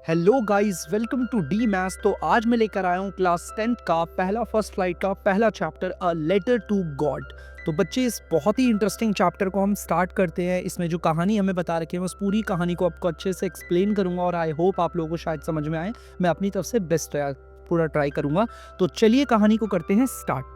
Hello guys, welcome to the maths. तो आज मैं लेकर आया हूँ क्लास 10th का पहला फर्स्ट फ्लाइट का पहला chapter a letter to God. तो बच्चे, इस बहुत ही इंटरेस्टिंग चैप्टर को हम स्टार्ट करते हैं। इसमें जो कहानी हमें बता रखी है, उस पूरी कहानी को आपको अच्छे से एक्सप्लेन करूंगा और आई होप आप लोगों को शायद समझ में आए। मैं अपनी तरफ से बेस्ट पूरा ट्राई करूंगा। तो चलिए कहानी को करते हैं स्टार्ट।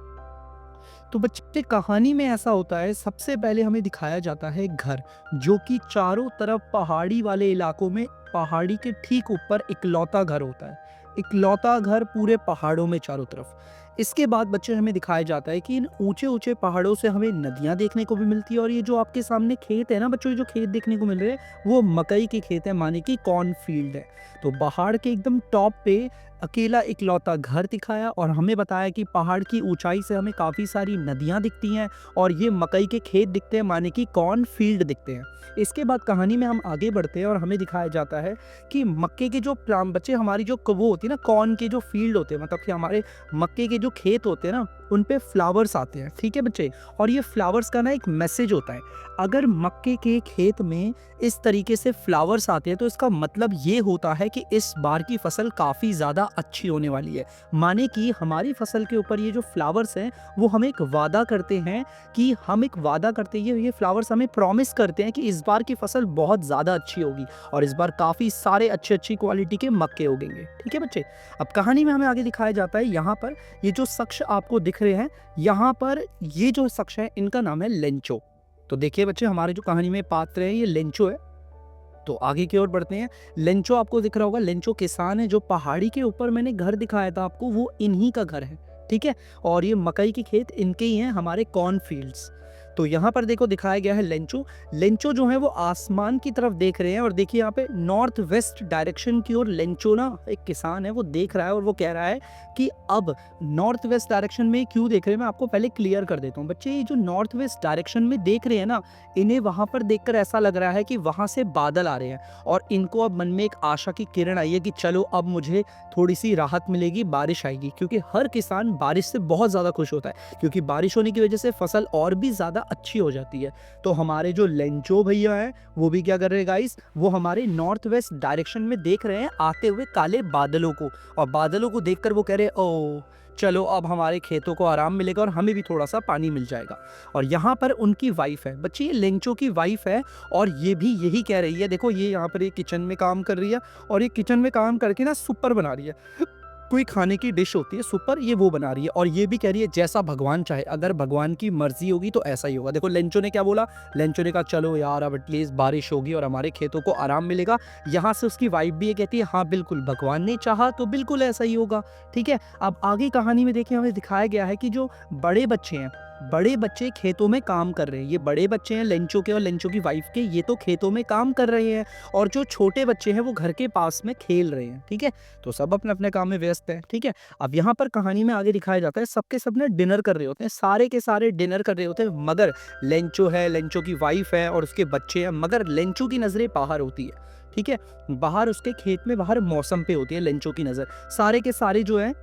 तो बच्चे, कहानी में ऐसा होता है, सबसे पहले हमें दिखाया जाता है घर, जो कि चारों तरफ पहाड़ी वाले इलाकों में पहाड़ी के ठीक ऊपर इकलौता घर होता है। इकलौता घर पूरे पहाड़ों में चारों तरफ। इसके बाद बच्चे हमें दिखाया जाता है कि इन ऊंचे ऊंचे पहाड़ों से हमें नदियां देखने को भी मिलती है। और ये जो आपके सामने खेत है ना बच्चों, ये जो खेत देखने को मिल रहे हैं वो मकई के खेत है, माने कि कॉर्न फील्ड है। तो पहाड़ के एकदम टॉप पे अकेला इकलौता घर दिखाया और हमें बताया कि पहाड़ की ऊंचाई से हमें काफ़ी सारी नदियां दिखती हैं और ये मकई के खेत दिखते हैं, माने कि कॉर्न फील्ड दिखते हैं। इसके बाद कहानी में हम आगे बढ़ते हैं और हमें दिखाया जाता है कि मक्के के जो प्लांट बच्चे, हमारी जो वो होती है ना, कॉर्न के जो फील्ड होते हैं, मतलब कि हमारे मक्के के जो खेत होते हैं ना, उन पे फ्लावर्स आते हैं। ठीक है बच्चे, और ये फ्लावर्स का ना एक मैसेज होता है। अगर मक्के के खेत में इस तरीके से फ्लावर्स आते हैं तो इसका मतलब ये होता है कि इस बार की फसल काफ़ी ज़्यादा अच्छी होने वाली है। माने कि हमारी फसल के ऊपर ये जो फ्लावर्स हैं वो हमें एक वादा करते हैं, कि हम एक वादा करते हैं, ये फ्लावर्स हमें प्रॉमिस करते हैं कि इस बार की फसल बहुत ज़्यादा अच्छी होगी और इस बार काफ़ी सारे अच्छी क्वालिटी के मक्के उगेंगे। ठीक है बच्चे, अब कहानी में हमें आगे दिखाया जाता है, यहाँ पर ये जो शख्स आपको दिख रहे हैं, यहाँ पर ये जो शख्स है इनका नाम है लेंचो। तो देखिए बच्चे, हमारे जो कहानी में पात्र है ये लेंचो है। तो आगे की ओर बढ़ते हैं। लेंचो आपको दिख रहा होगा, लेंचो किसान है। जो पहाड़ी के ऊपर मैंने घर दिखाया था आपको, वो इन्हीं का घर है। ठीक है, और ये मकई के खेत इनके ही हैं, हमारे कॉर्न फील्ड्स। तो यहाँ पर देखो दिखाया गया है लेंचो। लेंचो जो है वो आसमान की तरफ देख रहे हैं और देखिए यहाँ पे नॉर्थ वेस्ट डायरेक्शन की ओर लेंचो ना, एक किसान है, वो देख रहा है और वो कह रहा है कि अब नॉर्थ वेस्ट डायरेक्शन में क्यों देख रहे हैं, मैं आपको पहले क्लियर कर देता हूँ। बच्चे, ये जो नॉर्थ वेस्ट डायरेक्शन में देख रहे हैं ना, इन्हें वहां पर देखकर ऐसा लग रहा है कि वहां से बादल आ रहे हैं और इनको अब मन में एक आशा की किरण आई है कि चलो अब मुझे थोड़ी सी राहत मिलेगी, बारिश आएगी। क्योंकि हर किसान बारिश से बहुत ज़्यादा खुश होता है, क्योंकि बारिश होने की वजह से फसल और भी ज़्यादा अच्छी हो जाती है। तो हमारे जो लेंचो भैया हैं वो भी क्या कर रहे हैं गाइस, वो हमारे नॉर्थ वेस्ट डायरेक्शन में देख रहे हैं आते हुए काले बादलों को, और बादलों को देखकर वो कह रहे हैं, ओ चलो अब हमारे खेतों को आराम मिलेगा और हमें भी थोड़ा सा पानी मिल जाएगा। और यहाँ पर उनकी वाइफ है बच्चे, ये लेंचो की वाइफ है और ये भी यही कह रही है। देखो ये यहाँ पर ये किचन में काम कर रही है और ये किचन में काम करके ना सुपर बना रही है। कोई खाने की डिश होती है सुपर, ये वो बना रही है और ये भी कह रही है जैसा भगवान चाहे, अगर भगवान की मर्जी होगी तो ऐसा ही होगा। देखो लेंचो ने क्या बोला, लेंचो ने कहा चलो यार अब एटलीस्ट बारिश होगी और हमारे खेतों को आराम मिलेगा। यहाँ से उसकी वाइफ भी ये कहती है हाँ बिल्कुल, भगवान ने चाहा तो बिल्कुल ऐसा ही होगा। ठीक है, अब आगे कहानी में देखिए हमें दिखाया गया है कि जो बड़े बच्चे हैं, बड़े बच्चे खेतों में काम कर रहे हैं। ये बड़े बच्चे हैं लेंचो के और लेंचो की वाइफ के, ये तो खेतों में काम कर रहे हैं और जो छोटे बच्चे हैं वो घर के पास में खेल रहे हैं। ठीक है, तो सब अपने अपने काम में व्यस्त हैं। ठीक है, अब यहाँ पर कहानी में आगे दिखाया जाता है सबके सब ने डिनर कर रहे होते हैं, सारे के सारे डिनर कर रहे होते हैं, मगर लेंचो है, लेंचो की वाइफ है और उसके बच्चे हैं, मगर लेंचो की नजरें बाहर होती है। ठीक है, बाहर उसके खेत में बाहर मौसम पे होती है लेंचो की नजर। सारे के सारे जो है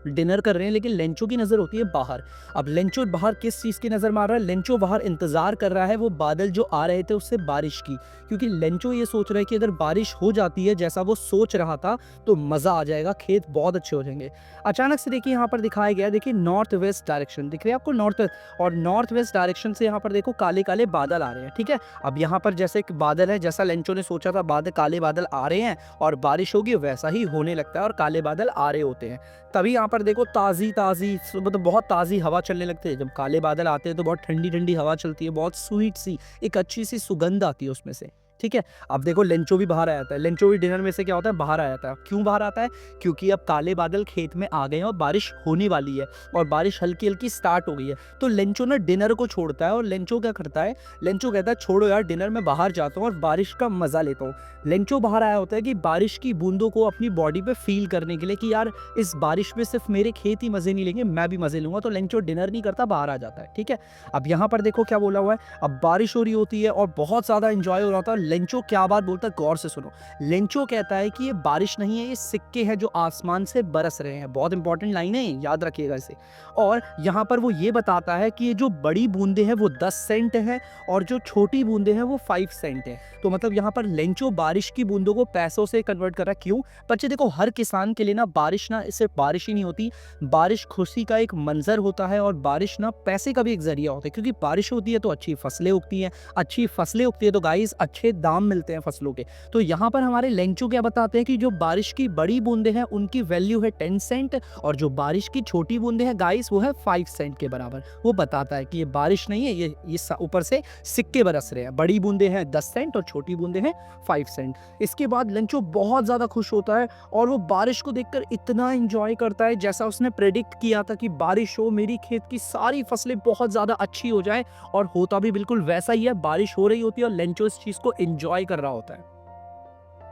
डिनर कर रहे हैं लेकिन लेंचो की नजर होती है बाहर। अब लेंचो बाहर किस चीज की नजर मार रहा है, लेंचो बाहर इंतजार कर रहा है वो बादल जो आ रहे थे उससे बारिश की, क्योंकि लेंचो ये सोच रहा है कि अगर बारिश हो जाती है जैसा वो सोच रहा था तो मजा आ जाएगा, खेत बहुत अच्छे हो जाएंगे। अचानक से देखिए यहाँ पर दिखाया गया, देखिए नॉर्थ वेस्ट डायरेक्शन दिख रही है आपको, नॉर्थ और नॉर्थ वेस्ट डायरेक्शन से यहाँ पर देखो काले काले बादल आ रहे हैं। ठीक है, अब यहाँ पर जैसे एक बादल है, जैसा लेंचो ने सोचा था बादल, काले बादल आ रहे हैं और बारिश होगी, वैसा ही होने लगता है और काले बादल आ रहे होते हैं। तभी यहाँ पर देखो ताज़ी ताज़ी, मतलब बहुत ताज़ी हवा चलने लगती है। जब काले बादल आते हैं तो बहुत ठंडी ठंडी हवा चलती है, बहुत स्वीट सी एक अच्छी सी सुगंध आती है उसमें से। ठीक है, अब देखो लेंचो भी बाहर आ जाता है, लेंचो भी डिनर में से क्या होता है बाहर आ जाता है। क्यों बाहर आता है, क्योंकि अब काले बादल खेत में आ गए हैं और बारिश होने वाली है और बारिश हल्की हल्की स्टार्ट हो गई है। तो लेंचो ना डिनर को छोड़ता है और लेंचो क्या करता है, लेंचो कहता है छोड़ो यार डिनर में बाहर जाता हूँ और बारिश का मजा लेता हूँ। लेंचो बाहर आया होता है कि बारिश की बूंदों को अपनी बॉडी पे फील करने के लिए, कि यार इस बारिश में सिर्फ मेरे खेत ही मजे नहीं लेंगे, मैं भी मजे लूंगा। तो लेंचो डिनर नहीं करता, बाहर आ जाता है। ठीक है, अब यहाँ पर देखो क्या बोला हुआ है, अब बारिश हो रही होती है और बहुत ज्यादा एंजॉय हो रहा था। लेंचो क्या बात बोलता है, गौर से सुनो। लेंचो कहता है कि ये बारिश नहीं है, ये सिक्के हैं जो आसमान से बरस रहे हैं। बहुत इंपॉर्टेंट लाइन है, याद रखिएगा इसे। और यहाँ पर वो ये बताता है कि ये जो बड़ी बूंदे हैं वो 10 सेंट है और जो छोटी बूंदे हैं वो 5 सेंट है। तो मतलब यहाँ पर लेंचो बारिश की बूंदों को पैसों से कन्वर्ट कर रहा है। क्यों? बच्चे देखो, हर किसान के लिए ना बारिश ना सिर्फ बारिश ही नहीं होती, बारिश खुशी का एक मंजर होता है और बारिश ना पैसे का भी एक जरिया होता है। क्योंकि बारिश होती है तो अच्छी फसलें उगती हैं, अच्छी फसलें उगती है तो गाइस अच्छे दाम मिलते हैं फसलों के। तो यहाँ पर हमारे लेंचो क्या बताते हैं कि जो बारिश की बड़ी बूंदे हैं उनकी वैल्यू है 10 सेंट और जो बारिश की छोटी बूंदे हैं गाइस वो है 5 सेंट के बराबर। वो बताता है कि ये बारिश नहीं है, ये ऊपर से सिक्के बरस रहे हैं। बड़ी बूंदे हैं 10 सेंट और छोटी बूंदे हैं 5 सेंट। इसके बाद लेंचो बहुत ज्यादा खुश होता है और वो बारिश को देखकर इतना एंजॉय करता है जैसा उसने प्रेडिक्ट किया था कि बारिश हो, मेरी खेत की सारी फसलें बहुत ज्यादा अच्छी हो जाए। और होता भी बिल्कुल वैसा ही है, बारिश हो रही होती है और लेंचो इस चीज को एंजॉय कर रहा होता है।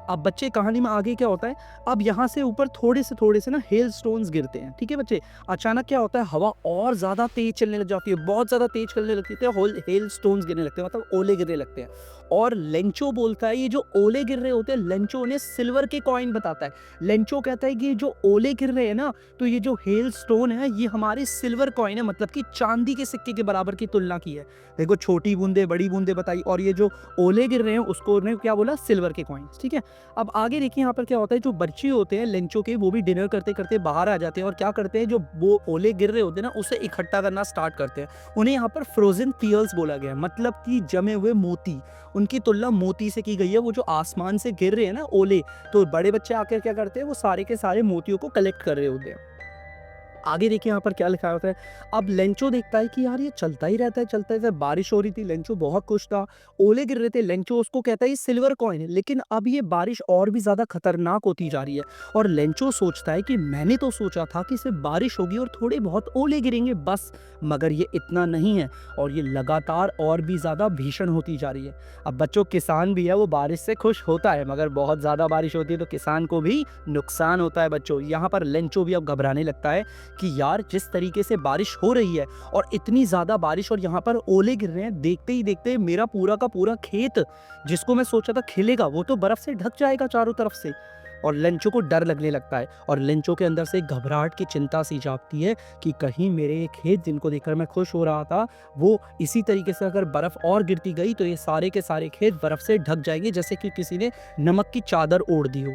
अब बच्चे कहानी में आगे क्या होता है, अब यहाँ से ऊपर थोड़े से ना हेल स्टोन्स गिरते हैं। ठीक है बच्चे, अचानक क्या होता है, हवा और ज्यादा तेज चलने लग जाती है, बहुत ज्यादा तेज चलने लगती है, हेल स्टोन्स गिरने लगते हैं, मतलब ओले गिरने लगते हैं। और लेंचो बोलता है ये जो ओले गिर रहे होते हैं, लेंचो उन्हें सिल्वर के कॉइन बताता है। लेंचो कहता है कि ये जो ओले गिर रहे हैं ना, तो ये जो हेल स्टोन है ये हमारे सिल्वर कॉइन है, मतलब कि चांदी के सिक्के के बराबर की तुलना की है। देखो, छोटी बूंदे बड़ी बूंदे बताई और ये जो ओले गिर रहे हैं उसको उन्हें क्या बोला, सिल्वर के कॉइन्स। ठीक है, अब आगे देखिए यहाँ पर क्या होता है, जो बच्चे होते हैं लेंचो के वो भी डिनर करते करते बाहर आ जाते हैं और क्या करते हैं, जो वो ओले गिर रहे होते हैं ना उसे इकट्ठा करना स्टार्ट करते हैं। उन्हें यहाँ पर फ्रोजन पियर्स बोला गया है, मतलब कि जमे हुए मोती। उनकी तुलना मोती से की गई है। वो जो आसमान से गिर रहे हैं ना ओले, तो बड़े बच्चे आकर क्या करते हैं, वो सारे के सारे मोतियों को कलेक्ट कर रहे होते हैं। आगे देखिए यहाँ पर क्या लिखा होता है। अब लेंचो देखता है कि यार ये चलता ही रहता है, चलता है। बारिश हो रही थी, लेंचो बहुत खुश था, ओले गिर रहे थे, लेंचो उसको कहता है ये सिल्वर कॉइन है। लेकिन अब ये बारिश और भी ज्यादा खतरनाक होती जा रही है और लेंचो सोचता है कि मैंने तो सोचा था कि सिर्फ बारिश होगी और थोड़े बहुत ओले गिरेंगे बस, मगर ये इतना नहीं है और ये लगातार और भी ज्यादा भीषण होती जा रही है। अब बच्चों, किसान भी है, वो बारिश से खुश होता है, मगर बहुत ज्यादा बारिश होती है तो किसान को भी नुकसान होता है। बच्चों, यहाँ पर लेंचो भी अब घबराने लगता है कि यार जिस तरीके से बारिश हो रही है और इतनी ज्यादा बारिश और यहाँ पर ओले गिर रहे हैं, देखते ही देखते मेरा पूरा का पूरा खेत जिसको मैं सोचा था खिलेगा वो तो बर्फ से ढक जाएगा चारों तरफ से। और लेंचो को डर लगने लगता है और लेंचो के अंदर से घबराहट की चिंता सी जागती है कि कहीं मेरे ये खेत जिनको देखकर मैं खुश हो रहा था वो इसी तरीके से अगर बर्फ और गिरती गई तो ये सारे के सारे खेत बर्फ से ढक जाएंगे, जैसे कि किसी ने नमक की चादर ओढ़ दी हो।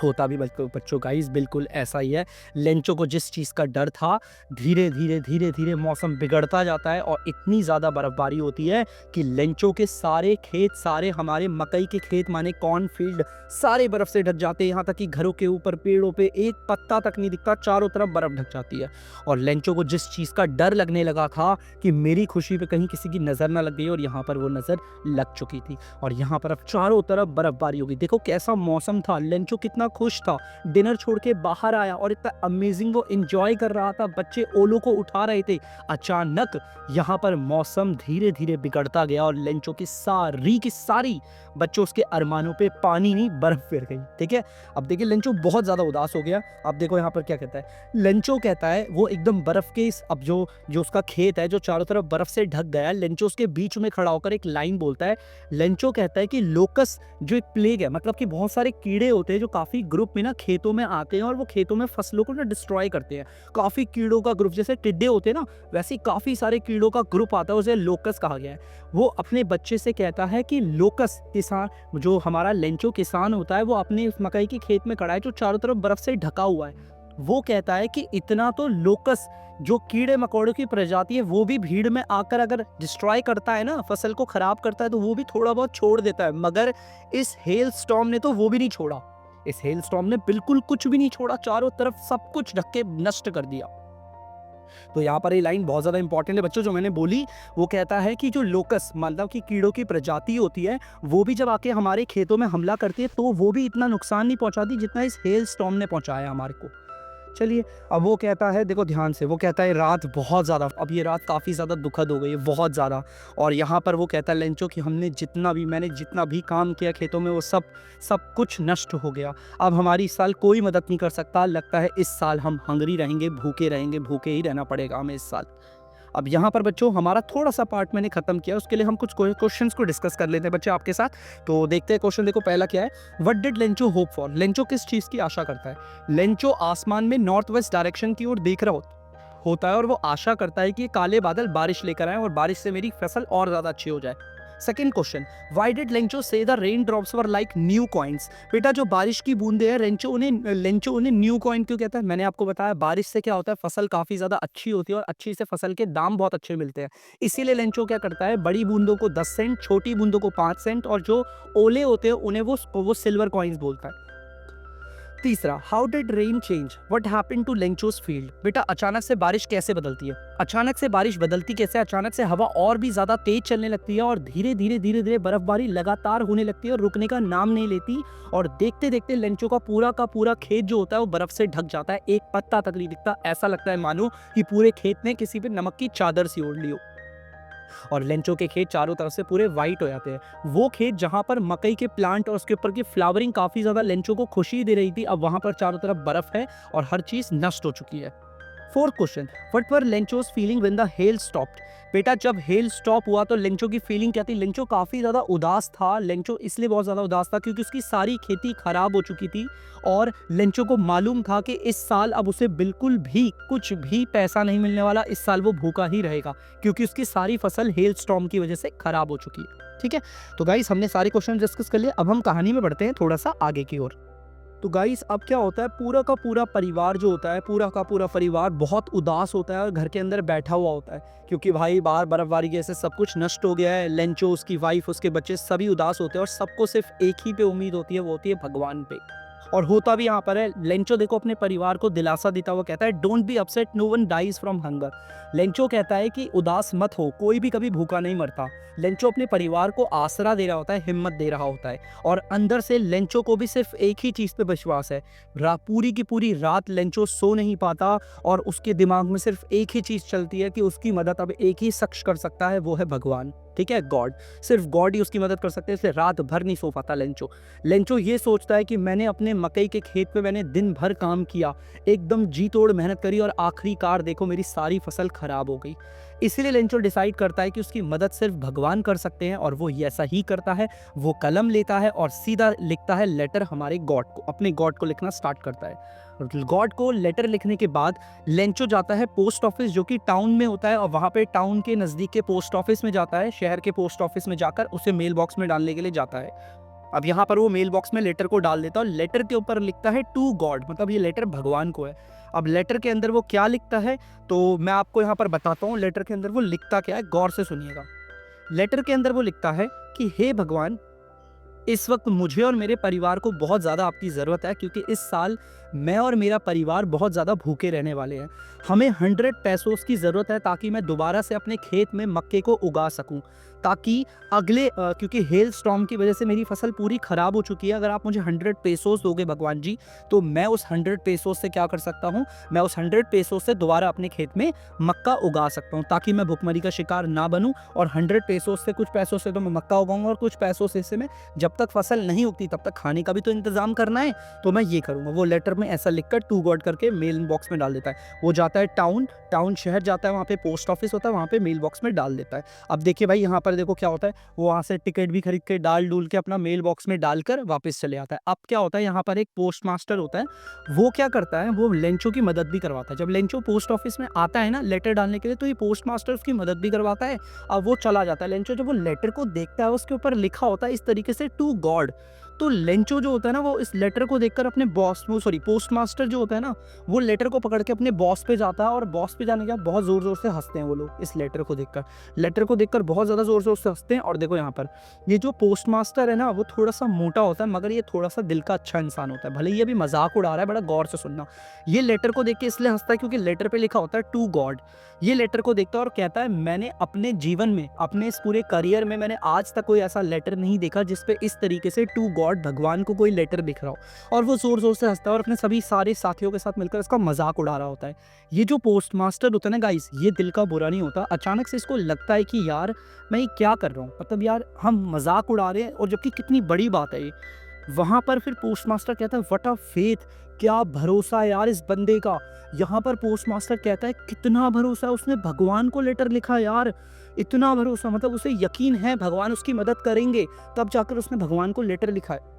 होता भी बच्चों गाइस बिल्कुल ऐसा ही है। लेंचो को जिस चीज़ का डर था, धीरे धीरे मौसम बिगड़ता जाता है और इतनी ज़्यादा बर्फबारी होती है कि लेंचो के सारे खेत, सारे हमारे मकई के खेत माने कॉर्नफील्ड, सारे बर्फ से ढक जाते हैं। यहाँ तक कि घरों के ऊपर पेड़ों पे एक पत्ता तक नहीं दिखता, चारों तरफ बर्फ ढक जाती है। और लेंचो को जिस चीज़ का डर लगने लगा था कि मेरी खुशी पे कहीं किसी की नज़र ना लग गई, और यहाँ पर वो नज़र लग चुकी थी और यहाँ पर अब चारों तरफ बर्फबारी होगी। देखो कैसा मौसम था, लेंचो कितना खुश था, डिनर छोड़ के बाहर आया और इतना अमेजिंग वो एंजॉय कर रहा था, बच्चे ओलो को उठा रहे थे। अचानक यहाँ पर मौसम धीरे धीरे बिगड़ता गया और लेंचो की सारी बच्चों उसके अरमानों पे पानी नहीं बर्फ फिर गई। ठीक है, अब देखिए लेंचो बहुत ज्यादा उदास हो गया। अब देखो यहाँ पर क्या कहता है, लेंचो कहता है वो एकदम बर्फ के अब जो उसका खेत है जो चारों तरफ बर्फ से ढक गया, लेंचो उसके बीच में खड़ा होकर एक लाइन बोलता है। लेंचो कहता है कि लोकस जो एक प्लेग है, मतलब कि बहुत सारे कीड़े होते हैं जो काफी ग्रुप में ना खेतों में आते हैं और वो खेतों में फसलों को ना डिस्ट्रॉय करते हैं। काफी कीड़ों का ग्रुप, जैसे टिड्डे होते हैं ना, वैसे काफी सारे कीड़ों का ग्रुप आता है, उसे लोकस कहा गया है। वो अपने बच्चे से कहता है कि लोकस किसान, जो हमारा लेंचो किसान होता है, वो अपने मकई के खेत में खड़ा है जो चारों तरफ बर्फ से ढका हुआ है। वो कहता है कि इतना तो लोकस जो कीड़े मकोड़ों की प्रजाति है वो भी भीड़ में आकर अगर डिस्ट्रॉय करता है ना, फसल को खराब करता है, तो वो भी थोड़ा बहुत छोड़ देता है, मगर इस हेल स्टॉर्म ने तो वो भी नहीं छोड़ा। इस हेल स्टॉर्म ने बिल्कुल कुछ भी नहीं छोड़ा, चारों तरफ सब कुछ ढक के नष्ट कर दिया। तो यहाँ पर ये लाइन बहुत ज्यादा इंपॉर्टेंट है बच्चों, जो मैंने बोली। वो कहता है कि जो लोकस मतलब कि कीड़ों की प्रजाति होती है, वो भी जब आके हमारे खेतों में हमला करती है तो वो भी इतना नुकसान नहीं पहुंचाती जितना इस हेल स्टॉर्म ने पहुंचाया हमारे को। चलिए, अब वो कहता है, देखो ध्यान से, वो कहता है रात बहुत ज़्यादा, अब ये रात काफ़ी ज़्यादा दुखद हो गई है, बहुत ज़्यादा। और यहाँ पर वो कहता है लेंचो कि मैंने जितना भी काम किया खेतों में वो सब कुछ नष्ट हो गया। अब हमारी इस साल कोई मदद नहीं कर सकता, लगता है इस साल हम हंगरी रहेंगे, भूखे ही रहना पड़ेगा हमें इस साल। अब यहाँ पर बच्चों हमारा थोड़ा सा पार्ट मैंने खत्म किया, उसके लिए हम कुछ क्वेश्चंस को डिस्कस कर लेते हैं बच्चे आपके साथ। तो देखते हैं क्वेश्चन, देखो पहला क्या है, what did Lencho hope for? Lencho किस चीज़ की आशा करता है? लेंचो आसमान में नॉर्थ वेस्ट डायरेक्शन की ओर देख रहा होता है और वो आशा करता है कि ये काले बादल बारिश लेकर आए और बारिश से मेरी फसल और ज़्यादा अच्छी हो जाए। Second question, why did Lencho say the rain drops were like new coins? बेटा जो बारिश की बूंदे हैं लेंचो उन्हें न्यू कॉइन क्यों कहता है? मैंने आपको बताया बारिश से क्या होता है, फसल काफ़ी ज़्यादा अच्छी होती है और अच्छी से फसल के दाम बहुत अच्छे मिलते हैं। इसीलिए लेंचो क्या करता है, बड़ी बूंदों को 10 सेंट, छोटी बूंदों को 5 सेंट और जो ओले होते हैं उन्हें वो सिल्वर कॉइन्स बोलता है। तीसरा, how did rain change? What happened to Lencho's field? बेटा अचानक से बारिश कैसे बदलती है? अचानक से बारिश बदलती कैसे? अचानक से हवा और भी ज्यादा तेज चलने लगती है और धीरे धीरे बर्फबारी लगातार होने लगती है और रुकने का नाम नहीं लेती। और देखते देखते लेंचो का पूरा खेत जो होता है वो बर्फ से ढक जाता है, एक पत्ता तक नहीं दिखता। ऐसा लगता है मानो कि पूरे खेत ने किसी पे नमक की चादर सी ओढ़ ली हो। और लेंचो के खेत चारों तरफ से पूरे वाइट हो जाते हैं। वो खेत जहां पर मकई के प्लांट और उसके ऊपर की फ्लावरिंग काफी ज्यादा लेंचो को खुशी दे रही थी, अब वहां पर चारों तरफ बर्फ है और हर चीज नष्ट हो चुकी है। Fourth question, what were Lencho's feeling when the hail stopped? बेटा जब हेल स्टॉप हुआ तो लेंचो की फीलिंग क्या थी? लेंचो काफी ज्यादा उदास था। लेंचो इसलिए बहुत ज्यादा उदास था क्योंकि उसकी सारी खेती खराब हो चुकी थी और लेंचो को मालूम था कि इस साल अब उसे बिल्कुल भी कुछ भी पैसा नहीं मिलने वाला। इस साल वो भूखा ही रहेगा क्योंकि उसकी सारी फसल हेल स्टॉर्म की वजह से खराब हो चुकी है। ठीक है, तो गाइस हमने सारे क्वेश्चन डिस्कस कर लिए। अब हम कहानी में बढ़ते हैं थोड़ा सा आगे की ओर। तो गाइस अब क्या होता है, पूरा का पूरा परिवार जो होता है, पूरा का पूरा परिवार बहुत उदास होता है और घर के अंदर बैठा हुआ होता है क्योंकि भाई बाहर बर्फबारी की वजह से सब कुछ नष्ट हो गया है। लेंचो, उसकी वाइफ, उसके बच्चे सभी उदास होते हैं और सबको सिर्फ एक ही पे उम्मीद होती है, वो होती है भगवान पे। और होता भी यहाँ पर है, लेंचो देखो अपने परिवार को दिलासा देता हुआ कहता है, don't be upset, no one dies from hunger. Lencho कहता है कि उदास मत हो, कोई भी कभी भूखा नहीं मरता। लेंचो अपने परिवार को आसरा दे रहा होता है, हिम्मत दे रहा होता है और अंदर से लेंचो को भी सिर्फ एक ही चीज़ पे विश्वास है। पूरी की पूरी रात लेंचो सो नहीं पाता और उसके दिमाग में सिर्फ एक ही चीज़ चलती है कि उसकी मदद अब एक ही शख्स कर सकता है, वो है भगवान। ठीक है, गॉड। सिर्फ गॉड ही उसकी मदद कर सकते हैं, इसलिए रात भर नहीं सो पाता लेंचो। लेंचो ये सोचता है कि मैंने अपने मकई के खेत पे मैंने दिन भर काम किया, एकदम जी तोड़ मेहनत करी और आखिरकार देखो मेरी सारी फसल खराब हो गई। इसीलिए लेंचो डिसाइड करता है कि उसकी मदद सिर्फ भगवान कर सकते हैं और वो ऐसा ही करता है। वो कलम लेता है और सीधा लिखता है लेटर हमारे गॉड को, अपने गॉड को लिखना स्टार्ट करता है। गॉड को लेटर लिखने के बाद लेंचो जाता है पोस्ट ऑफिस जो कि टाउन में होता है और वहाँ पे टाउन के नज़दीक के पोस्ट ऑफिस में जाता है, शहर के पोस्ट ऑफिस में जाकर उसे मेल बॉक्स में डालने के लिए जाता है। अब यहाँ पर वो मेल बॉक्स में लेटर को डाल देता है और लेटर के ऊपर लिखता है टू गॉड, मतलब ये लेटर भगवान को है। अब लेटर के अंदर वो क्या लिखता है तो मैं आपको यहाँ पर बताता हूँ लेटर के अंदर वो लिखता क्या है, गौर से सुनिएगा। लेटर के अंदर वो लिखता है कि हे भगवान, इस वक्त मुझे और मेरे परिवार को बहुत ज़्यादा आपकी ज़रूरत है क्योंकि इस साल मैं और मेरा परिवार बहुत ज़्यादा भूखे रहने वाले हैं। हमें 100 पैसों की ज़रूरत है ताकि मैं दोबारा से अपने खेत में मक्के को उगा सकूं, ताकि क्योंकि हेल स्टॉर्म की वजह से मेरी फसल पूरी ख़राब हो चुकी है। अगर आप मुझे 100 पैसों दोगे भगवान जी तो मैं उस 100 पैसों से क्या कर सकता हूँ, मैं उस 100 पैसों से दोबारा अपने खेत में मक्का उगा सकता हूँ ताकि मैं भुखमरी का शिकार ना बनूँ। और 100 पैसों से, कुछ पैसों से तो मैं मक्का उगाऊंगा और कुछ पैसों से मैं जब तक फसल नहीं उगती तब तक खाने का भी तो इंतजाम करना है, तो मैं ये करूँगा। वो लेटर में ऐसा लिखकर टू गॉड करके मेल बॉक्स में डाल देता है। वो जाता है टाउन शहर जाता है, वहाँ पे पोस्ट ऑफिस होता है, वहाँ पे मेल बॉक्स में डाल देता है। अब देखिए भाई यहाँ पर देखो क्या होता है, वो वहाँ से टिकट भी खरीद के डाल डूल के अपना मेल बॉक्स में डालकर वापस चले आता है। अब क्या होता है, यहाँ पर एक पोस्ट मास्टर होता है, वो क्या करता है, वो लेंचो की मदद भी करवाता है। जब लेंचो पोस्ट ऑफिस में आता है ना लेटर डालने के लिए, तो ये पोस्ट मास्टर उसकी मदद भी करवाता है। अब वो चला जाता है। लेंचो जब वो लेटर को देखता है उसके ऊपर लिखा होता है इस तरीके से टू गॉड, तो लेंचो जो होता है ना वो इस लेटर को देखकर अपने पोस्ट मास्टर जो होता है ना, वो लेटर को पकड़ के अपने बॉस पे जाता है और बॉस पे जाने के बाद बहुत जोर जोर से हंसते हैं वो लोग इस लेटर को देखकर बहुत ज्यादा जोर जोर से हंसते हैं। और देखो यहाँ पर ये जो पोस्ट मास्टर है ना, वो थोड़ा सा मोटा होता है मगर ये थोड़ा सा दिल का अच्छा इंसान होता है। भले ये भी मजाक उड़ा रहा है, बड़ा गौर से सुनना। ये लेटर को देख के इसलिए हंसता है क्योंकि लेटर पे लिखा होता है टू गॉड। ये लेटर को देखता है और कहता है मैंने अपने जीवन में, अपने इस पूरे करियर में मैंने आज तक कोई ऐसा लेटर नहीं देखा जिसपे इस तरीके से टू गॉड, भगवान को कोई लेटर लिख रहा हो। और वो जोर जोर से हंसता है और अपने सभी सारे साथियों के साथ मिलकर इसका मजाक उड़ा रहा होता है। ये जो पोस्ट मास्टर होता है ना गाइस, ये दिल का बुरा नहीं होता। अचानक से इसको लगता है कि यार मैं ये क्या कर रहा हूँ, मतलब यार हम मजाक उड़ा रहे हैं और जबकि कितनी बड़ी बात है ये। वहाँ पर फिर पोस्ट मास्टर कहता है व्हाट अ फेथ, क्या भरोसा है यार इस बंदे का। यहाँ पर पोस्ट मास्टर कहता है कितना भरोसा है, उसने भगवान को लेटर लिखा यार, इतना भरोसा, मतलब उसे यकीन है भगवान उसकी मदद करेंगे, तब जाकर उसने भगवान को लेटर लिखा है।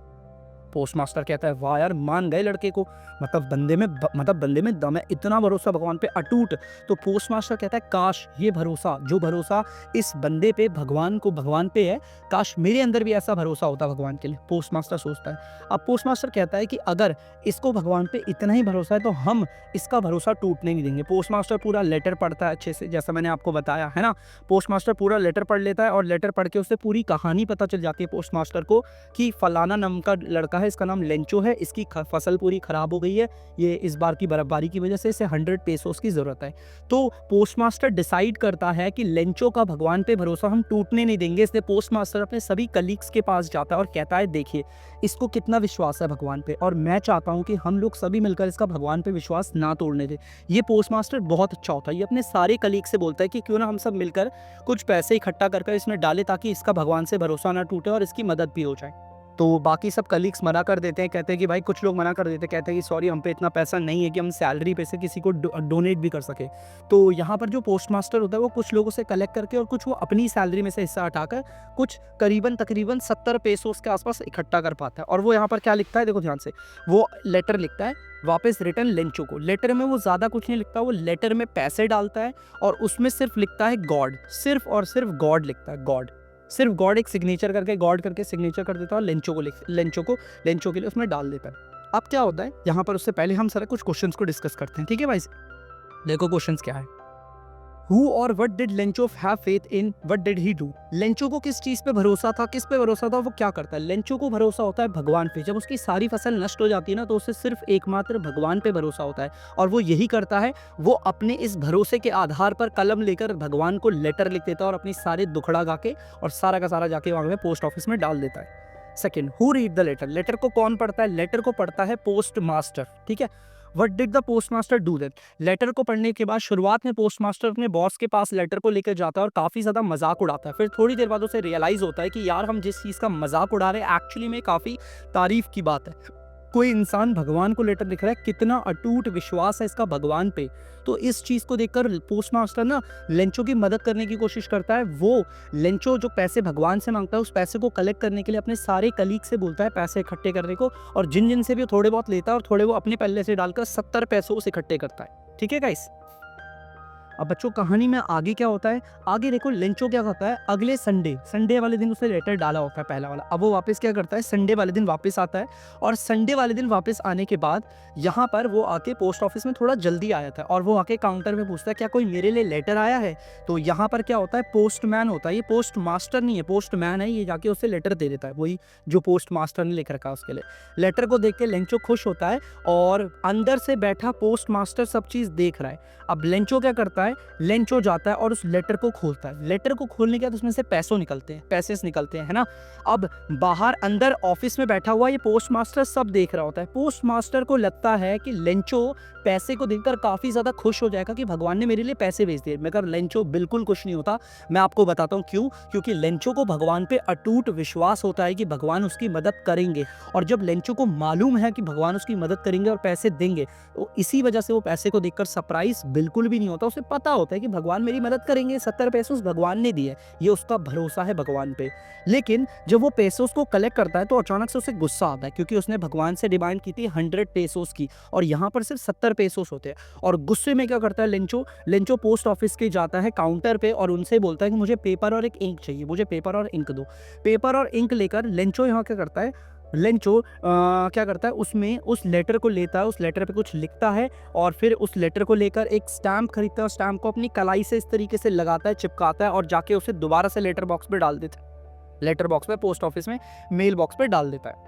पोस्ट मास्टर कहता है वाह यार, मान गए लड़के को, मतलब बंदे में दम है, इतना भरोसा भगवान पे अटूट। तो पोस्ट मास्टर कहता है काश ये भरोसा, जो भरोसा इस बंदे पे भगवान पे है, काश मेरे अंदर भी ऐसा भरोसा होता भगवान के लिए, पोस्ट मास्टर सोचता है। अब पोस्ट मास्टर कहता है कि अगर इसको भगवान पे इतना ही भरोसा है तो हम इसका भरोसा टूटने नहीं देंगे। पोस्ट मास्टर पूरा लेटर पढ़ता है अच्छे से, जैसा मैंने आपको बताया है ना। पोस्ट मास्टर पूरा लेटर पढ़ लेता है और लेटर पढ़ के उसे पूरी कहानी पता चल जाती है पोस्ट मास्टर को कि फलाना नाम का लड़का है, इसका नाम लेंचो है, इसकी फसल पूरी खराब हो गई है, ये इस बार की बर्फबारी की वजह से इसे 100 पेसोस की जरूरत है। तो पोस्ट मास्टर डिसाइड करता है कि लेंचो का भगवान पे भरोसा हम टूटने नहीं देंगे, इसलिए पोस्ट मास्टर अपने सभी कलीग्स के पास जाता है और कहता है देखिए इसको कितना विश्वास है भगवान पे, और मैं चाहता हूं कि हम लोग सभी मिलकर इसका भगवान पे विश्वास ना तोड़ने दें। ये पोस्ट मास्टर बहुत अच्छा होता है, ये अपने सारे कलीग से बोलता है कि क्यों ना हम सब मिलकर कुछ पैसे इकट्ठा कर इसमें डालें ताकि इसका भगवान से भरोसा ना टूटे और इसकी मदद भी हो जाए। तो बाकी सब कलीग्स मना कर देते हैं, कहते हैं कि भाई, कुछ लोग मना कर देते हैं, कहते हैं कि सॉरी हम पे इतना पैसा नहीं है कि हम सैलरी पे से किसी को डोनेट भी कर सके। तो यहाँ पर जो पोस्ट मास्टर होता है वो कुछ लोगों से कलेक्ट करके और कुछ वो अपनी सैलरी में से हिस्सा हटाकर कुछ तकरीबन 70 पेसोस के आसपास इकट्ठा कर पाता है। और वो यहाँ पर क्या लिखता है, देखो ध्यान से, वो लेटर लिखता है वापस रिटर्न लेंचो को। लेटर में वो ज़्यादा कुछ नहीं लिखता, वो लेटर में पैसे डालता है और उसमें सिर्फ लिखता है गॉड, सिर्फ और सिर्फ गॉड लिखता है, गॉड, सिर्फ गॉड, एक सिग्नेचर करके गॉड करके सिग्नेचर कर देता है और लेंचो के लिए उसमें डाल देता है। अब क्या होता है यहाँ पर, उससे पहले हम सारे कुछ क्वेश्चंस को डिस्कस करते हैं, ठीक है भाई। देखो क्वेश्चंस क्या है। Who or what did Lencho have faith in? What did he do? Lencho को किस चीज पे भरोसा था, किस पे भरोसा था, वो क्या करता है। लेंचो को भरोसा होता है भगवान पे। जब उसकी सारी फसल नष्ट हो जाती है ना, तो उसे सिर्फ एकमात्र भगवान पे भरोसा होता है और वो यही करता है, वो अपने इस भरोसे के आधार पर कलम लेकर भगवान को लेटर लिख देता है और अपनी सारे दुखड़ा गा के और सारा का सारा जाके वहां पे पोस्ट ऑफिस में डाल देता है। Second, who read the letter? Letter को कौन पढ़ता है? लेटर को पढ़ता है पोस्ट मास्टर, ठीक है। What did the postmaster do then? Letter को पढ़ने के बाद शुरुआत में पोस्ट मास्टर अपने बॉस के पास लेटर को लेकर जाता है और काफी ज्यादा मजाक उड़ाता है। फिर थोड़ी देर बाद उसे रियलाइज होता है कि यार हम जिस चीज का मजाक उड़ा रहे हैं एक्चुअली में काफी तारीफ की बात है। कोई इंसान भगवान को लेटर लिख रहा है, कितना अटूट विश्वास है इसका भगवान पे। तो इस चीज को देखकर पोस्ट मास्टर ना लेंचो की मदद करने की कोशिश करता है। वो लेंचो जो पैसे भगवान से मांगता है, उस पैसे को कलेक्ट करने के लिए अपने सारे कलीग से बोलता है पैसे इकट्ठे करने को, और जिन जिन से भी थोड़े बहुत लेता है और थोड़े वो अपने पल्ले से डालकर 70 पैसों से इकट्ठे करता है, ठीक है गाइस। अब बच्चों कहानी में आगे क्या होता है, आगे देखो लेंचो क्या करता है, अगले संडे वाले दिन उसने लेटर डाला होता है पहला वाला। अब वो वापस क्या करता है, संडे वाले दिन वापस आता है और संडे वाले दिन वापस आने के बाद यहाँ पर वो आके पोस्ट ऑफिस में थोड़ा जल्दी आया था और वो आके काउंटर में पूछता है क्या कोई मेरे लिए लेटर आया है। तो यहाँ पर क्या होता है, पोस्टमैन होता है, ये पोस्ट मास्टर नहीं है, पोस्टमैन है, ये जाके उसे लेटर दे देता है, वही जो पोस्ट मास्टर ने लिख रखा है उसके लिए। लेटर को देख के लेंचो खुश होता है और अंदर से बैठा पोस्ट मास्टर सब चीज देख रहा है। अब लेंचो क्या करता है, लेंचो जाता है और उस लेटर को खोलता है। लेटर को खोलने के बाद उसमें से पैसे निकलते हैं, है ना। अब बाहर अंदर ऑफिस में बैठा हुआ ये पोस्ट मास्टर सब देख रहा होता है। पोस्ट मास्टर को लगता है कि लेंचो पैसे को देखकर काफी ज्यादा खुश हो जाएगा कि भगवान ने मेरे लिए पैसे भेज दिए, मगर लेंचो बिल्कुल खुश नहीं होता। मैं आपको बताता हूँ क्यों, क्योंकि लेंचो को भगवान पे अटूट विश्वास होता है कि भगवान उसकी मदद करेंगे, और जब लेंचो को मालूम है कि भगवान उसकी मदद करेंगे और पैसे देंगे, तो इसी वजह से वो पैसे को देखकर सरप्राइज बिल्कुल भी नहीं होता। उसे पता होता है कि भगवान मेरी मदद करेंगे, 70 पैसे भगवान ने दिए, ये उसका भरोसा है भगवान पे। लेकिन जब वो पैसे को कलेक्ट करता है तो अचानक से उसे गुस्सा आता है, क्योंकि उसने भगवान से डिमांड की थी 100 पेसोस की और यहाँ पर सिर्फ 70 पेसोस होते हैं। और गुस्से में क्या करता है लेंचो पोस्ट ऑफिस के जाता है काउंटर पे और उनसे बोलता है कि मुझे पेपर और एक इंक चाहिए, मुझे पेपर और इंक दो। पेपर और इंक लेकर लेंचो यहाँ क्या करता है, लेंचो क्या करता है, उसमें उस लेटर को लेता है, उस लेटर पे कुछ लिखता है और फिर उस लेटर को लेकर एक स्टैम्प खरीदता है, स्टैम्प को अपनी कलाई से इस तरीके से लगाता है, चिपकाता है और जाके उसे दोबारा से लेटर बॉक्स पे डाल देता है, लेटर बॉक्स पे, पोस्ट ऑफिस में मेल बॉक्स पे डाल देता है।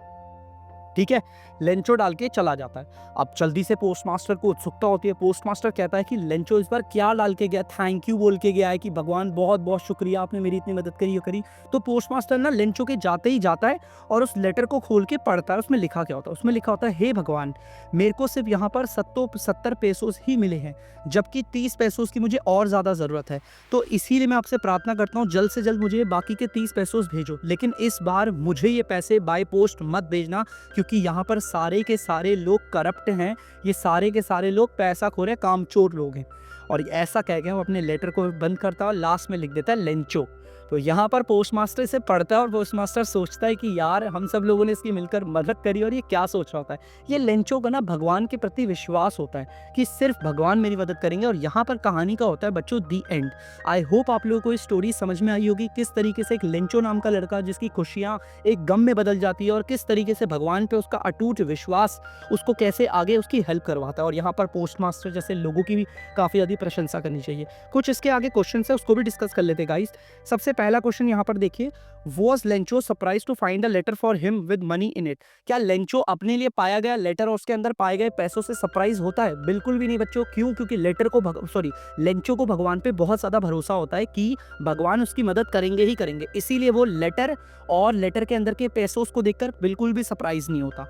ठीक है, लेंचो डाल के चला जाता है। अब जल्दी से पोस्ट मास्टर को उत्सुकता होती है। पोस्ट मास्टर कहता है कि लेंचो इस बार क्या डाल के गया, थैंक यू बोल के गया है कि भगवान बहुत बहुत शुक्रिया, आपने मेरी इतनी मदद करी, ये करी। तो पोस्ट मास्टर ना लेंचो के जाते ही जाता है और उस लेटर को खोल के पढ़ता है। उसमें लिखा क्या होता है? उसमें लिखा होता है, हे भगवान, मेरे को सिर्फ यहाँ पर 70 पेसोस ही मिले हैं, जबकि 30 पेसोस की मुझे और ज़्यादा ज़रूरत है। तो इसीलिए मैं आपसे प्रार्थना करता हूँ, जल्द से जल्द मुझे बाकी के 30 पेसोस भेजो, लेकिन इस बार मुझे ये पैसे बाय पोस्ट मत भेजना, क्योंकि यहाँ पर सारे के सारे लोग करप्ट हैं। ये सारे के सारे लोग पैसाखोर हैं, कामचोर लोग हैं। और ऐसा कह के वो अपने लेटर को बंद करता है और लास्ट में लिख देता है लेंचो। तो यहाँ पर पोस्ट मास्टर इसे पढ़ता है और पोस्ट मास्टर सोचता है कि यार हम सब लोगों ने इसकी मिलकर मदद करी, और ये क्या सोच रहा होता है। ये लेंचो का ना भगवान के प्रति विश्वास होता है कि सिर्फ भगवान मेरी मदद करेंगे। और यहाँ पर कहानी का होता है बच्चों दी एंड। आई होप आप लोगों को इस स्टोरी समझ में आई होगी, किस तरीके से एक लेंचो नाम का लड़का जिसकी खुशियाँ एक गम में बदल जाती है, और किस तरीके से भगवान पे उसका अटूट विश्वास उसको कैसे आगे उसकी हेल्प करवाता है। और यहाँ पर पोस्ट मास्टर जैसे लोगों की भी काफ़ी ज़्यादा प्रशंसा करनी चाहिए। कुछ इसके आगे क्वेश्चन है, उसको भी डिस्कस कर लेते गाइस। सबसे पहला क्वेश्चन यहाँ पर देखिए, was Lencho surprise to find a letter for him with money in it? क्या लेंचो अपने लिए पाया गया लेटर और उसके अंदर पाए गए पैसों से सरप्राइज होता है? बिल्कुल भी नहीं बच्चों। क्यों? क्योंकि लेंचो को भगवान पे बहुत ज़्यादा भरोसा होता है कि भगवान उसकी मदद करेंगे ही करेंगे, इसीलिए वो लेटर और लेटर के अंदर के पैसों को देखकर बिल्कुल भी सरप्राइज नहीं होता।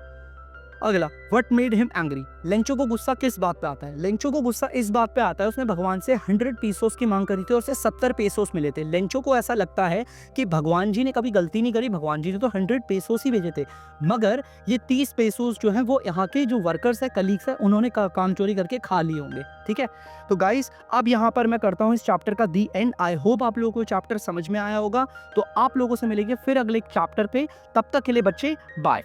अगला, what made him angry? Lencho को गुस्सा किस बात पे आता है? लेंचो को गुस्सा इस बात पे आता है, उसने भगवान से 100 पीसोस की मांग करी थी और उसे 70 पेसोस मिले थे। लेंचो को ऐसा लगता है कि भगवान जी ने कभी गलती नहीं करी, भगवान जी ने तो 100 पेसोस ही भेजे थे, मगर ये 30 पेसोस जो हैं वो यहाँ के जो वर्कर्स है, कलीग्स है, उन्होंने काम चोरी करके खा लिए होंगे। ठीक है, तो गाइस अब यहाँ पर मैं करता हूँ इस चैप्टर का दी एंड। आई होप आप लोगों को चैप्टर समझ में आया होगा। तो आप लोगों से मिलेंगे फिर अगले चैप्टर पे, तब तक के लिए बच्चे बाय।